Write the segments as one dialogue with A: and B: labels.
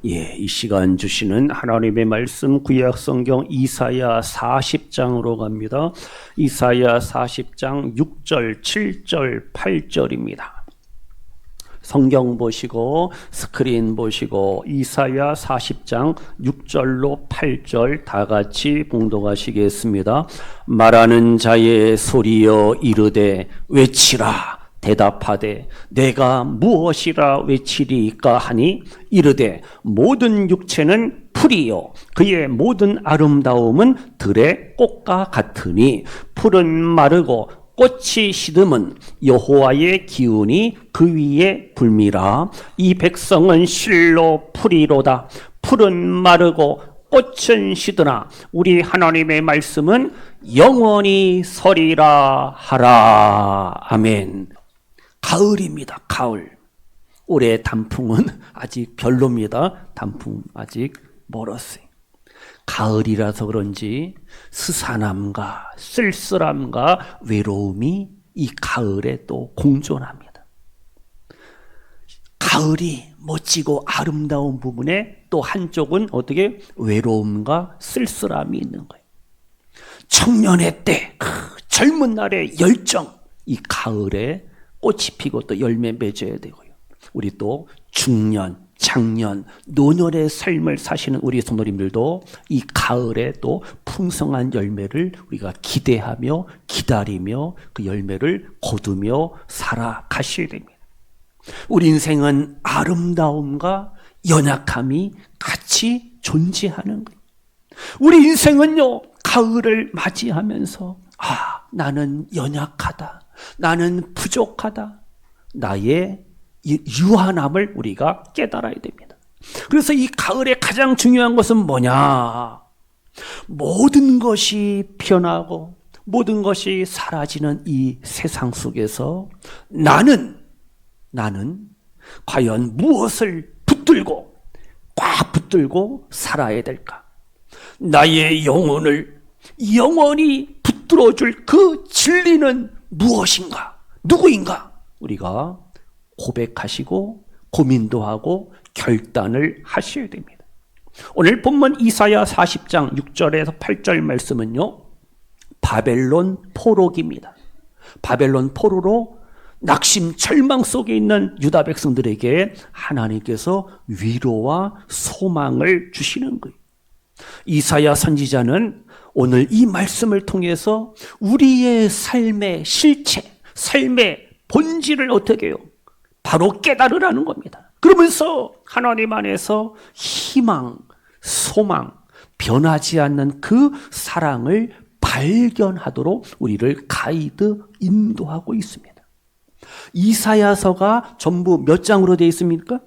A: 이 시간 주시는 하나님의 말씀 구약 성경 이사야 40장으로 갑니다. 이사야 40장 6절, 7절, 8절입니다. 성경 보시고 스크린 보시고 이사야 40장 6절로 8절 다 같이 봉독하시겠습니다. 말하는 자의 소리여 이르되 외치라. 대답하되 내가 무엇이라 외치리까 하니 이르되 모든 육체는 풀이요 그의 모든 아름다움은 들의 꽃과 같으니 풀은 마르고 꽃이 시듬은 여호와의 기운이 그 위에 불미라. 이 백성은 실로 풀이로다. 풀은 마르고 꽃은 시드나 우리 하나님의 말씀은 영원히 서리라 하라. 아멘. 가을입니다. 가을. 올해 단풍은 아직 별로입니다. 단풍 아직 멀었어요. 가을이라서 그런지 스산함과 쓸쓸함과 외로움이 이 가을에 또 공존합니다. 가을이 멋지고 아름다운 부분에 또 한쪽은 어떻게 외로움과 쓸쓸함이 있는 거예요. 청년의 때, 그 젊은 날의 열정, 이 가을에 꽃이 피고 또 열매 맺어야 되고요. 우리 또 중년, 장년, 노년의 삶을 사시는 우리 성도님들도 이 가을에 또 풍성한 열매를 우리가 기대하며 기다리며 그 열매를 거두며 살아가셔야 됩니다. 우리 인생은 아름다움과 연약함이 같이 존재하는 거예요. 우리 인생은요, 가을을 맞이하면서 나는 연약하다. 나는 부족하다. 나의 유한함을 우리가 깨달아야 됩니다. 그래서 이 가을에 가장 중요한 것은 뭐냐? 모든 것이 변하고 모든 것이 사라지는 이 세상 속에서 나는 과연 무엇을 꽉 붙들고 살아야 될까? 나의 영혼을 영원히 붙들어줄 그 진리는 무엇인가? 누구인가? 우리가 고백하시고 고민도 하고 결단을 하셔야 됩니다. 오늘 본문 이사야 40장 6절에서 8절 말씀은요, 바벨론 포로기입니다. 바벨론 포로로 낙심 절망 속에 있는 유다 백성들에게 하나님께서 위로와 소망을 주시는 거예요. 이사야 선지자는 오늘 이 말씀을 통해서 우리의 삶의 실체, 삶의 본질을 어떻게 해요? 바로 깨달으라는 겁니다. 그러면서 하나님 안에서 희망, 소망, 변하지 않는 그 사랑을 발견하도록 우리를 가이드, 인도하고 있습니다. 이사야서가 전부 몇 장으로 되어 있습니까?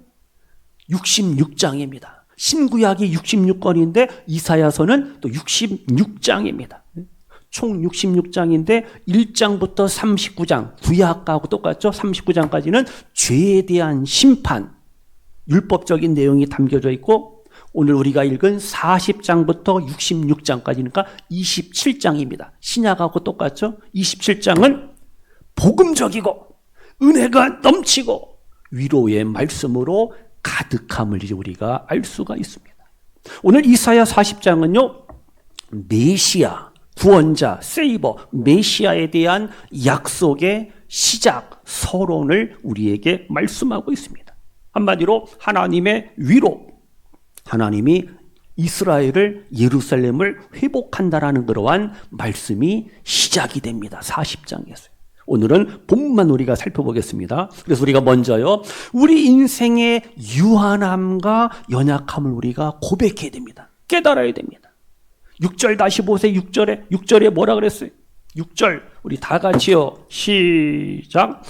A: 66장입니다. 신구약이 66권인데 이사야서는 또 66장입니다. 총 66장인데 1장부터 39장, 구약하고 똑같죠? 39장까지는 죄에 대한 심판, 율법적인 내용이 담겨져 있고, 오늘 우리가 읽은 40장부터 66장까지니까 27장입니다. 신약하고 똑같죠? 27장은 복음적이고 은혜가 넘치고 위로의 말씀으로 가득함을 이제 우리가 알 수가 있습니다. 오늘 이사야 40장은요, 메시아, 구원자, 세이버, 메시아에 대한 약속의 시작, 서론을 우리에게 말씀하고 있습니다. 한마디로 하나님의 위로, 하나님이 이스라엘을, 예루살렘을 회복한다라는 그러한 말씀이 시작이 됩니다. 40장에서요. 오늘은 본문만 우리가 살펴보겠습니다. 그래서 우리가 먼저요, 우리 인생의 유한함과 연약함을 우리가 고백해야 됩니다. 깨달아야 됩니다. 6절 다시 보세요. 6절에 뭐라 그랬어요? 6절 우리 다 같이요. 시작.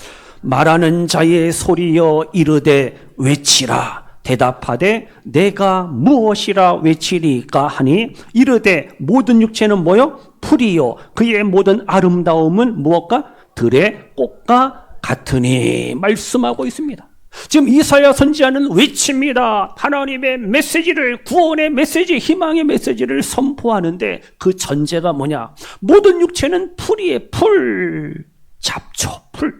A: 말하는 자의 소리여 이르되 외치라. 대답하되 내가 무엇이라 외치리까 하니 이르되 모든 육체는 뭐요? 풀이요 그의 모든 아름다움은 무엇과? 들의 꽃과 같으니 말씀하고 있습니다. 지금 이사야 선지자는 외칩니다. 하나님의 메시지를, 구원의 메시지, 희망의 메시지를 선포하는데 그 전제가 뭐냐? 모든 육체는 풀이에 풀, 잡초, 풀.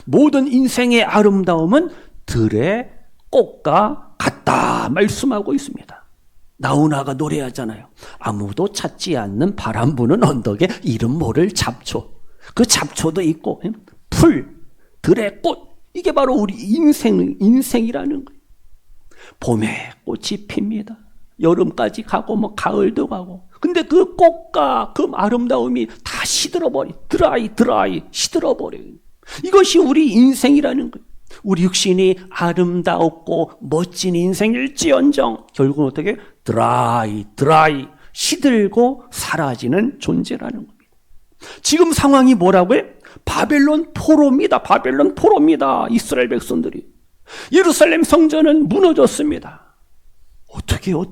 A: 모든 인생의 아름다움은 들의 꽃과 같다 말씀하고 있습니다. 나훈아가 노래하잖아요. 아무도 찾지 않는 바람 부는 언덕에 이름 모를 잡초. 그 잡초도 있고 풀, 들의 꽃. 이게 바로 우리 인생이라는 거예요. 봄에 꽃이 핍니다. 여름까지 가고 뭐 가을도 가고. 근데 그 꽃과 그 아름다움이 다 시들어버려. 드라이 시들어버려요. 이것이 우리 인생이라는 거예요. 우리 육신이 아름다웠고 멋진 인생일지언정 결국은 어떻게? 드라이 시들고 사라지는 존재라는 겁니다. 지금 상황이 뭐라고요? 바벨론 포로입니다. 이스라엘 백성들이. 예루살렘 성전은 무너졌습니다. 어떻게 해요?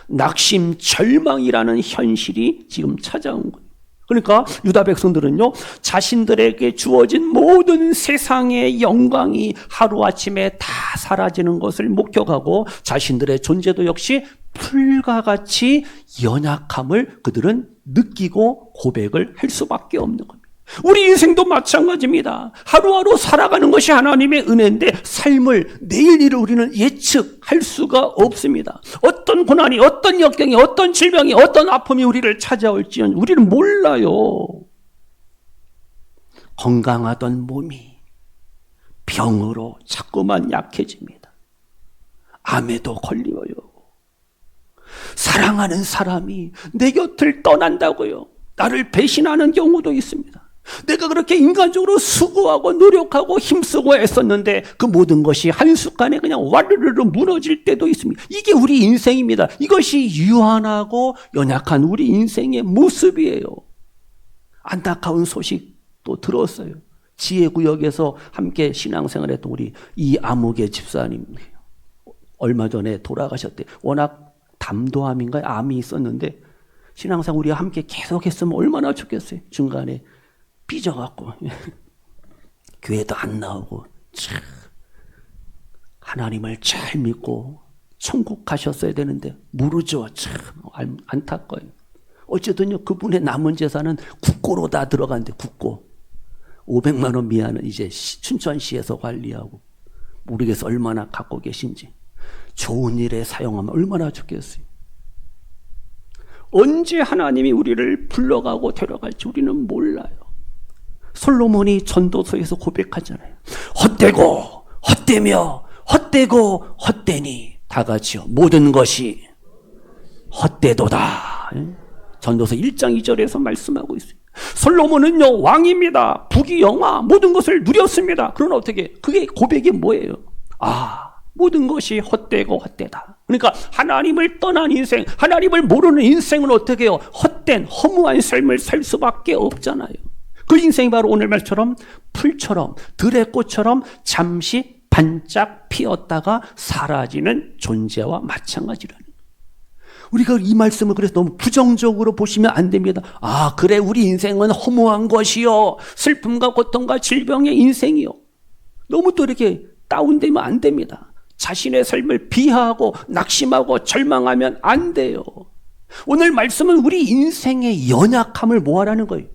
A: 낙심, 절망이라는 현실이 지금 찾아온 거예요. 그러니까 유다 백성들은요, 자신들에게 주어진 모든 세상의 영광이 하루아침에 다 사라지는 것을 목격하고 자신들의 존재도 역시 풀과 같이 연약함을 그들은 느끼고 고백을 할 수밖에 없는 겁니다. 우리 인생도 마찬가지입니다. 하루하루 살아가는 것이 하나님의 은혜인데 삶을 내일 일을 우리는 예측할 수가 없습니다. 어떤 고난이, 어떤 역경이, 어떤 질병이, 어떤 아픔이 우리를 찾아올지 우리는 몰라요. 건강하던 몸이 병으로 자꾸만 약해집니다. 암에도 걸려요. 사랑하는 사람이 내 곁을 떠난다고요. 나를 배신하는 경우도 있습니다. 내가 그렇게 인간적으로 수고하고 노력하고 힘쓰고 애썼는데 그 모든 것이 한순간에 그냥 와르르르 무너질 때도 있습니다. 이게 우리 인생입니다. 이것이 유한하고 연약한 우리 인생의 모습이에요. 안타까운 소식도 들었어요. 지혜구역에서 함께 신앙생활했던 우리 이아무개 집사님 얼마 전에 돌아가셨대요. 워낙 담도암인가요? 암이 있었는데 신앙생활 우리가 함께 계속했으면 얼마나 좋겠어요. 중간에 삐져갖고 교회도 안 나오고 참 하나님을 잘 믿고 천국 가셨어야 되는데 모르죠. 참 안타까워요. 어쨌든요 그분의 남은 재산은 국고로 다 들어간대. 국고 500만 원 미만은 이제 춘천시에서 관리하고 모르겠어 얼마나 갖고 계신지. 좋은 일에 사용하면 얼마나 좋겠어요. 언제 하나님이 우리를 불러가고 데려갈지 우리는 몰라요. 솔로몬이 전도서에서 고백하잖아요. 헛되고 헛되며 헛되고 헛되니 다 같이요. 모든 것이 헛되도다. 전도서 1장 2절에서 말씀하고 있어요. 솔로몬은요 왕입니다. 부귀 영화 모든 것을 누렸습니다. 그러나 어떻게 그게 고백이 뭐예요? 모든 것이 헛되고 헛되다. 그러니까 하나님을 떠난 인생, 하나님을 모르는 인생은 어떻게 해요? 헛된 허무한 삶을 살 수밖에 없잖아요. 그 인생이 바로 오늘 말처럼 풀처럼 들의 꽃처럼 잠시 반짝 피었다가 사라지는 존재와 마찬가지라는 거예요. 우리가 이 말씀을 그래서 너무 부정적으로 보시면 안 됩니다. 그래 우리 인생은 허무한 것이요. 슬픔과 고통과 질병의 인생이요. 너무 또 이렇게 다운되면 안 됩니다. 자신의 삶을 비하하고 낙심하고 절망하면 안 돼요. 오늘 말씀은 우리 인생의 연약함을 뭐하라는 거예요?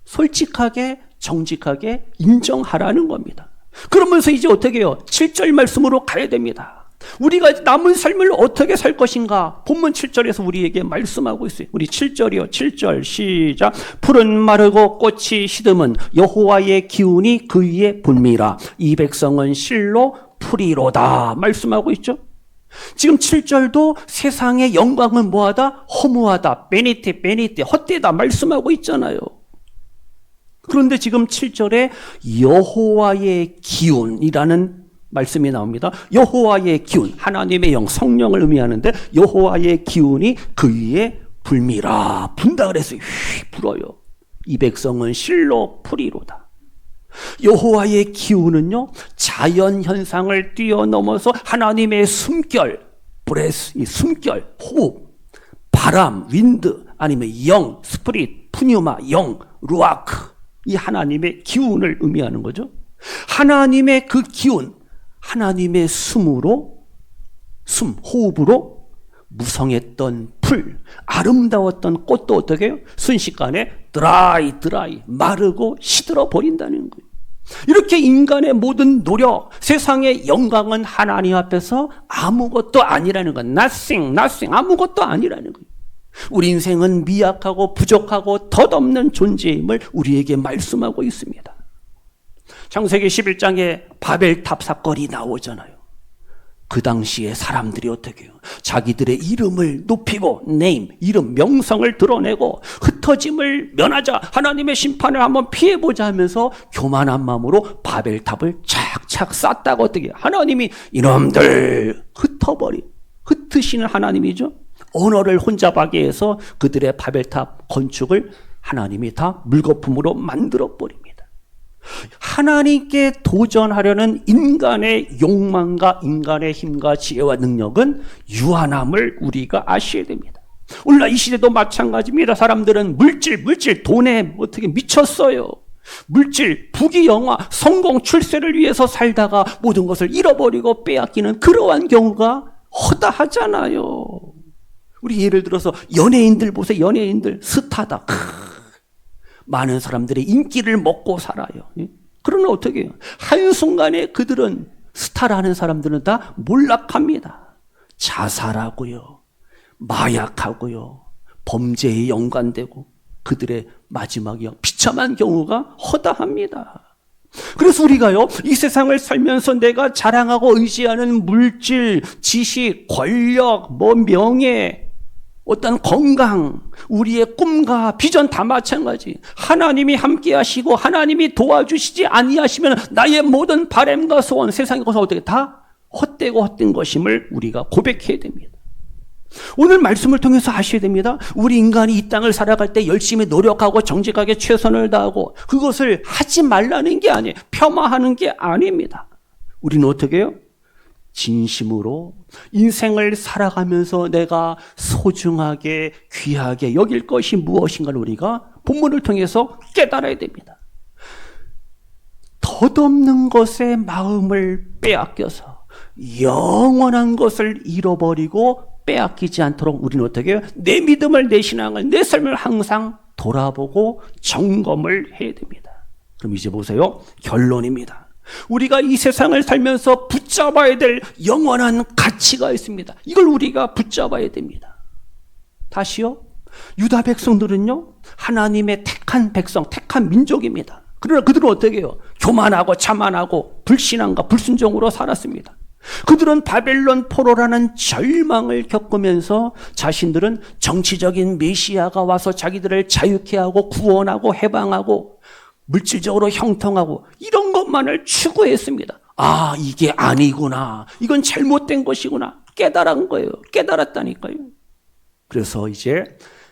A: 솔직하게 정직하게 인정하라는 겁니다. 그러면서 이제 어떻게 해요? 7절 말씀으로 가야 됩니다. 우리가 남은 삶을 어떻게 살 것인가? 본문 7절에서 우리에게 말씀하고 있어요. 우리 7절이요. 7절 시작. 풀은 마르고 꽃이 시듬은 여호와의 기운이 그 위에 분미라. 이 백성은 실로 풀이로다. 말씀하고 있죠. 지금 7절도 세상의 영광은 뭐하다? 허무하다. 베니티 헛되다. 말씀하고 있잖아요. 그런데 지금 7절에 여호와의 기운이라는 말씀이 나옵니다. 여호와의 기운, 하나님의 영, 성령을 의미하는데 여호와의 기운이 그 위에 불미라. 분다 그랬어요. 불어요. 이 백성은 실로 풀이로다. 여호와의 기운은요 자연 현상을 뛰어넘어서 하나님의 숨결, 브레스, 이 숨결, 호흡, 바람, 윈드, 아니면 영, 스프릿, 푸뉴마, 영, 루아크, 이 하나님의 기운을 의미하는 거죠. 하나님의 그 기운, 하나님의 숨으로, 호흡으로 무성했던 풀, 아름다웠던 꽃도 어떻게 해요? 순식간에 드라이, 마르고 시들어 버린다는 거예요. 이렇게 인간의 모든 노력, 세상의 영광은 하나님 앞에서 아무것도 아니라는 것. nothing, 아무것도 아니라는 거예요. 우리 인생은 미약하고 부족하고 덧없는 존재임을 우리에게 말씀하고 있습니다. 창세기 11장에 바벨탑 사건이 나오잖아요. 그 당시에 사람들이 어떻게 해요? 자기들의 이름을 높이고 이름, 명성을 드러내고 흩어짐을 면하자, 하나님의 심판을 한번 피해보자 하면서 교만한 마음으로 바벨탑을 착착 쌓다가 어떻게 해요? 하나님이 이놈들 흩으시는 하나님이죠. 언어를 혼잡하게 해서 그들의 바벨탑 건축을 하나님이 다 물거품으로 만들어버립니다. 하나님께 도전하려는 인간의 욕망과 인간의 힘과 지혜와 능력은 유한함을 우리가 아셔야 됩니다. 오늘날 이 시대도 마찬가지입니다. 사람들은 물질, 돈에 어떻게 미쳤어요. 물질, 부귀영화, 성공, 출세를 위해서 살다가 모든 것을 잃어버리고 빼앗기는 그러한 경우가 허다하잖아요. 우리 예를 들어서 연예인들 보세요. 연예인들 스타다. 많은 사람들의 인기를 먹고 살아요. 그러나 어떻게 해요? 한순간에 그들은, 스타라는 사람들은 다 몰락합니다. 자살하고요, 마약하고요, 범죄에 연관되고 그들의 마지막이 비참한 경우가 허다합니다. 그래서 우리가요, 이 세상을 살면서 내가 자랑하고 의지하는 물질, 지식, 권력, 명예, 어떤 건강, 우리의 꿈과 비전 다 마찬가지. 하나님이 함께 하시고 하나님이 도와주시지 아니하시면 나의 모든 바람과 소원, 세상의 것은 어떻게 다 헛되고 헛된 것임을 우리가 고백해야 됩니다. 오늘 말씀을 통해서 아셔야 됩니다. 우리 인간이 이 땅을 살아갈 때 열심히 노력하고 정직하게 최선을 다하고 그것을 하지 말라는 게 아니에요. 폄하하는 게 아닙니다. 우리는 어떻게 해요? 진심으로 인생을 살아가면서 내가 소중하게 귀하게 여길 것이 무엇인가를 우리가 본문을 통해서 깨달아야 됩니다. 덧없는 것에 마음을 빼앗겨서 영원한 것을 잃어버리고 빼앗기지 않도록 우리는 어떻게 해요? 내 믿음을, 내 신앙을, 내 삶을 항상 돌아보고 점검을 해야 됩니다. 그럼 이제 보세요. 결론입니다. 우리가 이 세상을 살면서 붙잡아야 될 영원한 가치가 있습니다. 이걸 우리가 붙잡아야 됩니다. 다시요. 유다 백성들은요, 하나님의 택한 백성, 택한 민족입니다. 그러나 그들은 어떻게 해요? 교만하고 자만하고 불신앙과 불순종으로 살았습니다. 그들은 바벨론 포로라는 절망을 겪으면서 자신들은 정치적인 메시아가 와서 자기들을 자유케 하고 구원하고 해방하고 물질적으로 형통하고 이런 것만을 추구했습니다. 아, 이게 아니구나. 이건 잘못된 것이구나. 깨달은 거예요. 깨달았다니까요. 그래서 이제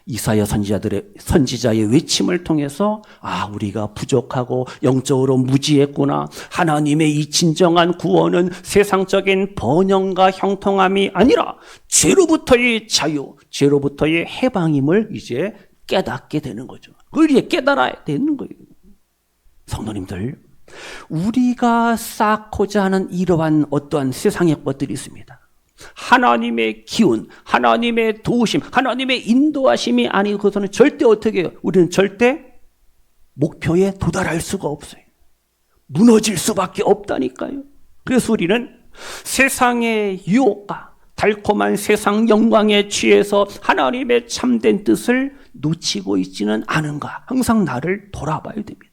A: 이사야 선지자의 외침을 통해서 아, 우리가 부족하고 영적으로 무지했구나. 하나님의 이 진정한 구원은 세상적인 번영과 형통함이 아니라 죄로부터의 자유, 죄로부터의 해방임을 이제 깨닫게 되는 거죠. 그걸 이제 깨달아야 되는 거예요. 성도님들, 우리가 쌓고자 하는 이러한 어떠한 세상의 것들이 있습니다. 하나님의 기운, 하나님의 도우심, 하나님의 인도하심이 아니고서는 절대 어떻게 해요? 우리는 절대 목표에 도달할 수가 없어요. 무너질 수밖에 없다니까요. 그래서 우리는 세상의 유혹과 달콤한 세상 영광에 취해서 하나님의 참된 뜻을 놓치고 있지는 않은가? 항상 나를 돌아봐야 됩니다.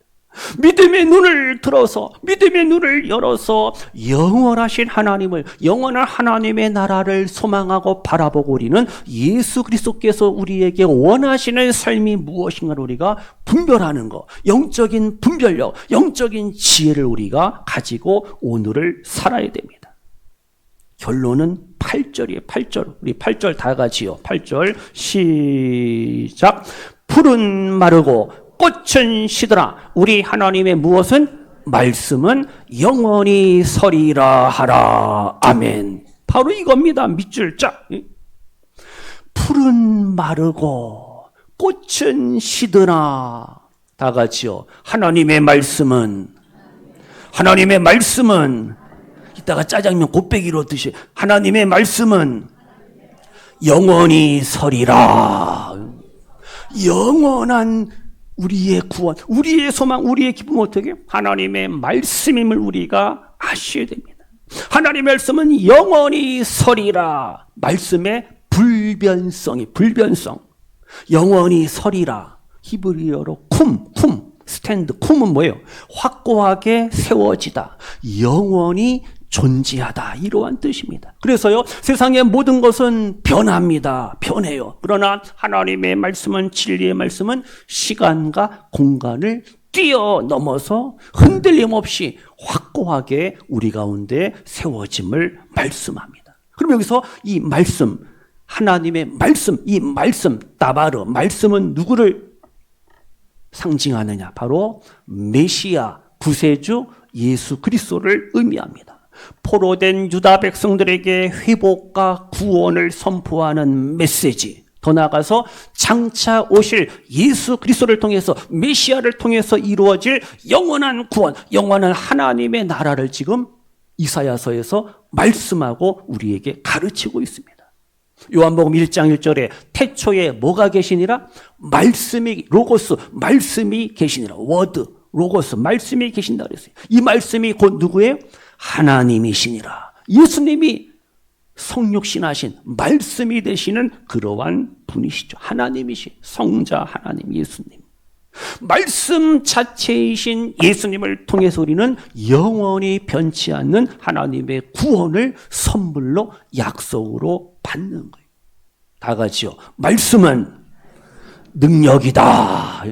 A: 믿음의 눈을 들어서, 믿음의 눈을 열어서 영원하신 하나님을, 영원한 하나님의 나라를 소망하고 바라보고 우리는 예수 그리스도께서 우리에게 원하시는 삶이 무엇인가를 우리가 분별하는 것, 영적인 분별력, 영적인 지혜를 우리가 가지고 오늘을 살아야 됩니다. 결론은 8절이에요. 8절. 우리 8절 다 같이요. 8절 시작. 풀은 마르고 꽃은 시들아 우리 하나님의 무엇은? 말씀은 영원히 서리라 하라. 아멘. 바로 이겁니다. 밑줄 짝. 풀은 마르고 꽃은 시드나. 다 같이요. 하나님의 말씀은 이따가 짜장면 곱빼기로 드시. 하나님의 말씀은 영원히 서리라. 영원한 우리의 구원, 우리의 소망, 우리의 기쁨은 어떻게? 하나님의 말씀임을 우리가 아셔야 됩니다. 하나님의 말씀은 영원히 서리라. 말씀의 불변성. 영원히 서리라. 히브리어로 쿰, 스탠드. 쿰은 뭐예요? 확고하게 세워지다. 영원히 존재하다. 이러한 뜻입니다. 그래서요, 세상의 모든 것은 변합니다. 변해요. 그러나 하나님의 말씀은, 진리의 말씀은 시간과 공간을 뛰어넘어서 흔들림 없이 확고하게 우리 가운데 세워짐을 말씀합니다. 그럼 여기서 이 말씀, 하나님의 말씀, 이 말씀, 따바르, 말씀은 누구를 상징하느냐? 바로 메시아, 구세주 예수 그리스도를 의미합니다. 포로된 유다 백성들에게 회복과 구원을 선포하는 메시지, 더 나아가서 장차 오실 예수 그리스도를 통해서, 메시아를 통해서 이루어질 영원한 구원, 영원한 하나님의 나라를 지금 이사야서에서 말씀하고 우리에게 가르치고 있습니다. 요한복음 1장 1절에 태초에 뭐가 계시니라? 말씀이, 로고스, 말씀이 계시니라. 워드, 로고스, 말씀이 계신다 그랬어요. 이 말씀이 곧 누구예요? 하나님이시니라. 예수님이 성육신하신 말씀이 되시는 그러한 분이시죠. 하나님이시, 성자 하나님 예수님. 말씀 자체이신 예수님을 통해서 우리는 영원히 변치 않는 하나님의 구원을 선물로, 약속으로 받는 거예요. 다 같이요. 말씀은 능력이다.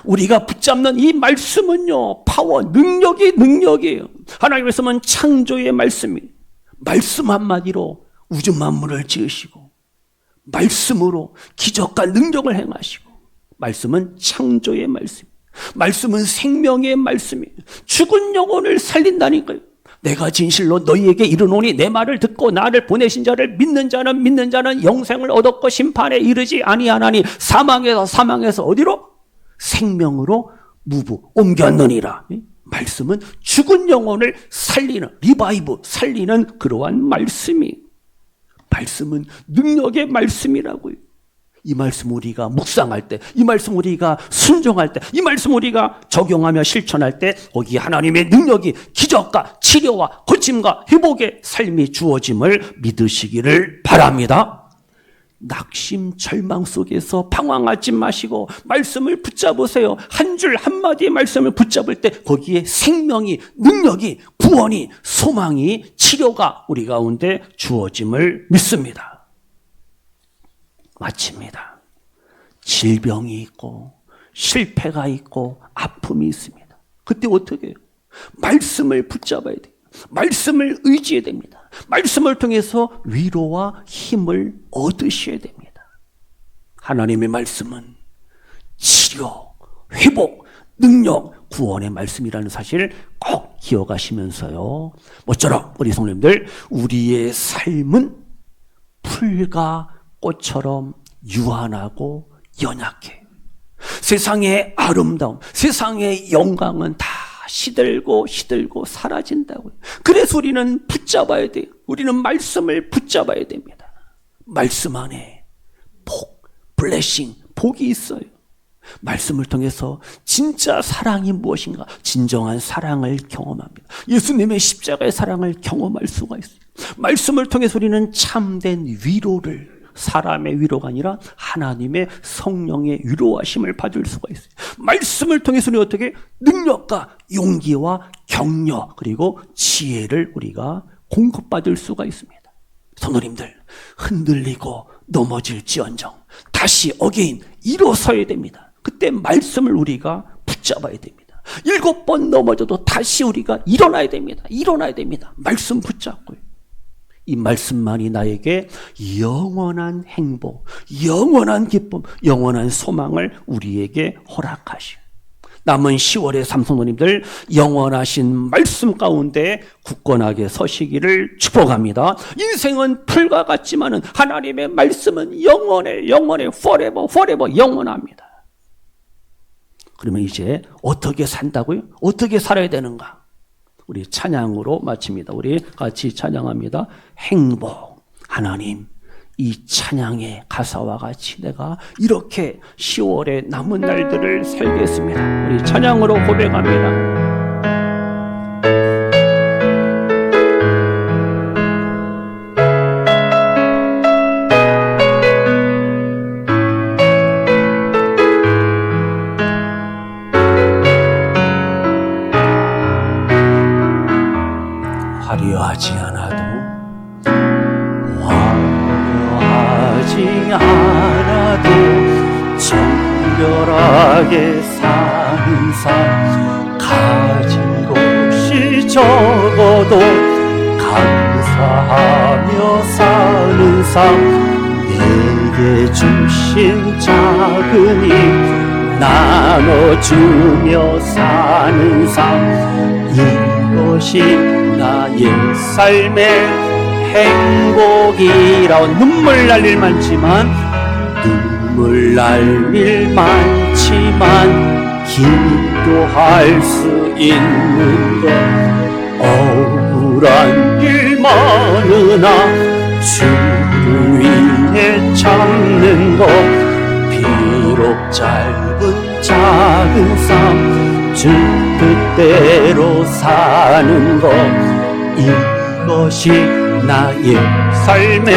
A: 우리가 붙잡는 이 말씀은요, 파워, 능력이에요. 하나님의 말씀은 창조의 말씀이에요. 말씀 한마디로 우주 만물을 지으시고, 말씀으로 기적과 능력을 행하시고, 말씀은 창조의 말씀, 말씀은 생명의 말씀이에요. 죽은 영혼을 살린다니까요. 내가 진실로 너희에게 이르노니 내 말을 듣고 나를 보내신 자를 믿는 자는 영생을 얻었고 심판에 이르지 아니하나니 사망에서 어디로? 생명으로 옮겼느니라. 말씀은 죽은 영혼을 살리는, 리바이브, 살리는 그러한 말씀이, 말씀은 능력의 말씀이라고요. 이 말씀 우리가 묵상할 때, 이 말씀 우리가 순종할 때, 이 말씀 우리가 적용하며 실천할 때 거기에 하나님의 능력이, 기적과 치료와 고침과 회복의 삶이 주어짐을 믿으시기를 바랍니다. 낙심, 절망 속에서 방황하지 마시고 말씀을 붙잡으세요. 한 줄 한마디의 말씀을 붙잡을 때 거기에 생명이, 능력이, 구원이, 소망이, 치료가 우리 가운데 주어짐을 믿습니다. 마칩니다. 질병이 있고 실패가 있고 아픔이 있습니다. 그때 어떻게 해요? 말씀을 붙잡아야 돼요. 말씀을 의지해야 됩니다. 말씀을 통해서 위로와 힘을 얻으셔야 됩니다. 하나님의 말씀은 치료, 회복, 능력, 구원의 말씀이라는 사실을 꼭 기억하시면서요, 모쪼록 우리 성도님들, 우리의 삶은 풀과 꽃처럼 유한하고 연약해. 세상의 아름다움, 세상의 영광은 다 시들고 사라진다고요. 그래서 우리는 붙잡아야 돼요. 우리는 말씀을 붙잡아야 됩니다. 말씀 안에 블레싱, 복이 있어요. 말씀을 통해서 진짜 사랑이 무엇인가, 진정한 사랑을 경험합니다. 예수님의 십자가의 사랑을 경험할 수가 있어요. 말씀을 통해서 우리는 참된 위로를, 사람의 위로가 아니라 하나님의 성령의 위로하심을 받을 수가 있어요. 말씀을 통해서 우리는 어떻게 능력과 용기와 격려 그리고 지혜를 우리가 공급받을 수가 있습니다. 성도님들, 흔들리고 넘어질지언정 다시 어게인 일어서야 됩니다. 그때 말씀을 우리가 붙잡아야 됩니다. 7번 넘어져도 다시 우리가 일어나야 됩니다. 말씀 붙잡고요. 이 말씀만이 나에게 영원한 행복, 영원한 기쁨, 영원한 소망을 우리에게 허락하시오. 남은 10월의 삼성도님들, 영원하신 말씀 가운데 굳건하게 서시기를 축복합니다. 인생은 풀과 같지만은 하나님의 말씀은 영원해, forever 영원합니다. 그러면 이제 어떻게 산다고요? 어떻게 살아야 되는가? 우리 찬양으로 마칩니다. 우리 같이 찬양합니다. 행복. 하나님, 이 찬양의 가사와 같이 내가 이렇게 10월의 남은 날들을 살겠습니다. 우리 찬양으로 고백합니다. 화려하지 않아도 정결하게 사는 삶, 가진 것이 적어도 감사하며 사는 삶, 내게 주신 작은 힘 나눠주며 사는 삶, 이것이 나의 삶의 행복이라. 눈물 날 일 많지만 눈물 날 일 많지만 기도할 수 있는 것, 억울한 일 많으나 주를 위해 참는 것, 비록 짧은 작은 삶 주 뜻대로 사는 것, 이것이 나의 삶의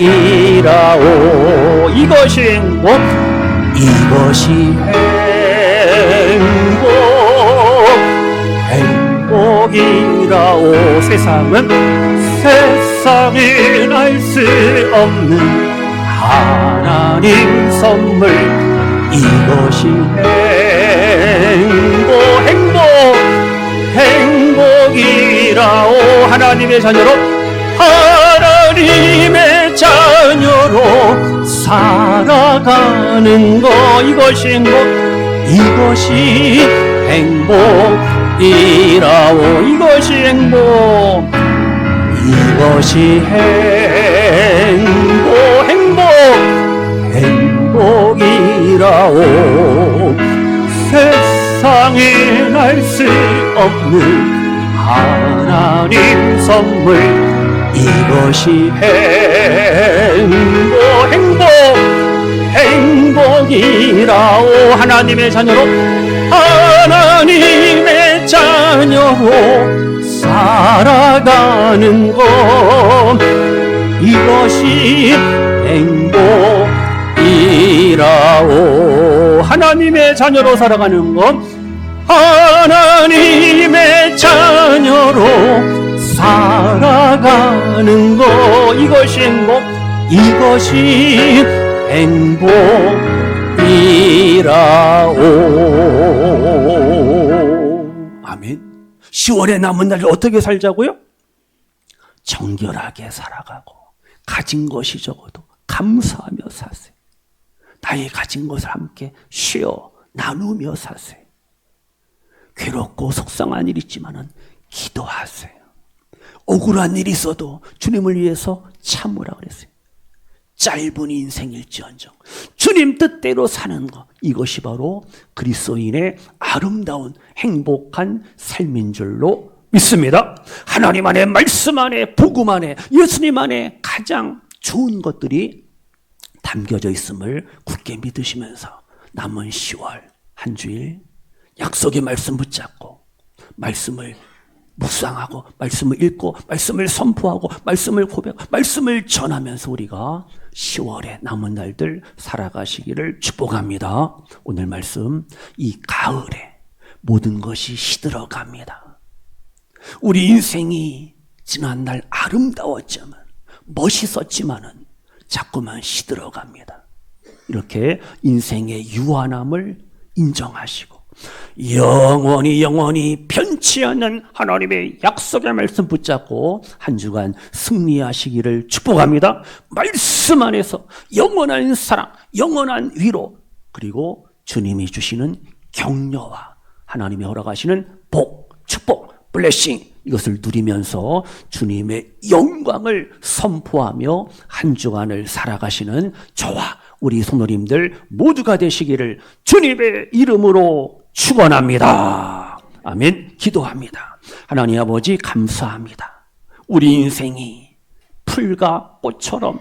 A: 행복이라오. 이것이 행복, 이것이 행복이라오. 세상은 알 수 없는 하나님 선물, 이것이 행복이라오. 하나님의 자녀로 살아가는 것, 이것이 행복이라오. 이것이 행복이라오. 세상에 알 수 없는 하나님 선물, 이것이 행복이라오. 하나님의 자녀로 살아가는 것, 이것이 행복이라오. 하나님의 자녀로 살아가는 것, 하나님의 자녀로 살아가는 것, 이것이 행복이라오. 아멘. 10월의 남은 날을 어떻게 살자고요? 정결하게 살아가고 가진 것이 적어도 감사하며 사세요. 나의 가진 것을 함께 쉬어 나누며 사세요. 괴롭고 속상한 일 있지만은 기도하세요. 억울한 일이 있어도 주님을 위해서 참으라 그랬어요. 짧은 인생일지언정 주님 뜻대로 사는 것, 이것이 바로 그리스도인의 아름다운 행복한 삶인 줄로 믿습니다. 하나님 안에, 말씀 안에, 복음 안에, 예수님 안에 가장 좋은 것들이 담겨져 있음을 굳게 믿으시면서 남은 10월 한 주일 약속의 말씀 붙잡고 말씀을 묵상하고 말씀을 읽고 말씀을 선포하고 말씀을 고백하고 말씀을 전하면서 우리가 10월의 남은 날들 살아가시기를 축복합니다. 오늘 말씀, 이 가을에 모든 것이 시들어갑니다. 우리 인생이 지난날 아름다웠지만 멋있었지만은 자꾸만 시들어갑니다. 이렇게 인생의 유한함을 인정하시고 영원히 변치 않는 하나님의 약속의 말씀 붙잡고 한 주간 승리하시기를 축복합니다. 말씀 안에서 영원한 사랑, 영원한 위로, 그리고 주님이 주시는 격려와 하나님이 허락하시는 복, 축복, 블레싱, 이것을 누리면서 주님의 영광을 선포하며 한 주간을 살아가시는 저와 우리 성도님들 모두가 되시기를 주님의 이름으로 축원합니다. 아멘. 기도합니다. 하나님 아버지, 감사합니다. 우리 인생이 풀과 꽃처럼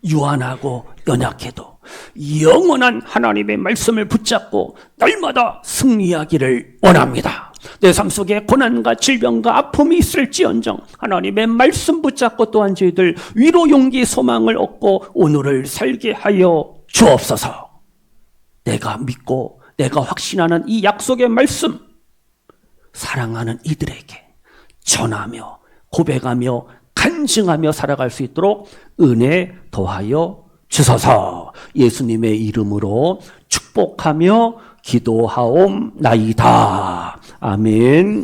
A: 유한하고 연약해도 영원한 하나님의 말씀을 붙잡고 날마다 승리하기를 원합니다. 내 삶 속에 고난과 질병과 아픔이 있을지언정 하나님의 말씀 붙잡고 또한 저희들 위로, 용기, 소망을 얻고 오늘을 살게 하여 주옵소서. 내가 믿고 내가 확신하는 이 약속의 말씀, 사랑하는 이들에게 전하며 고백하며 간증하며 살아갈 수 있도록 은혜 더하여 주소서. 예수님의 이름으로 축복하며 기도하옵나이다. 아멘.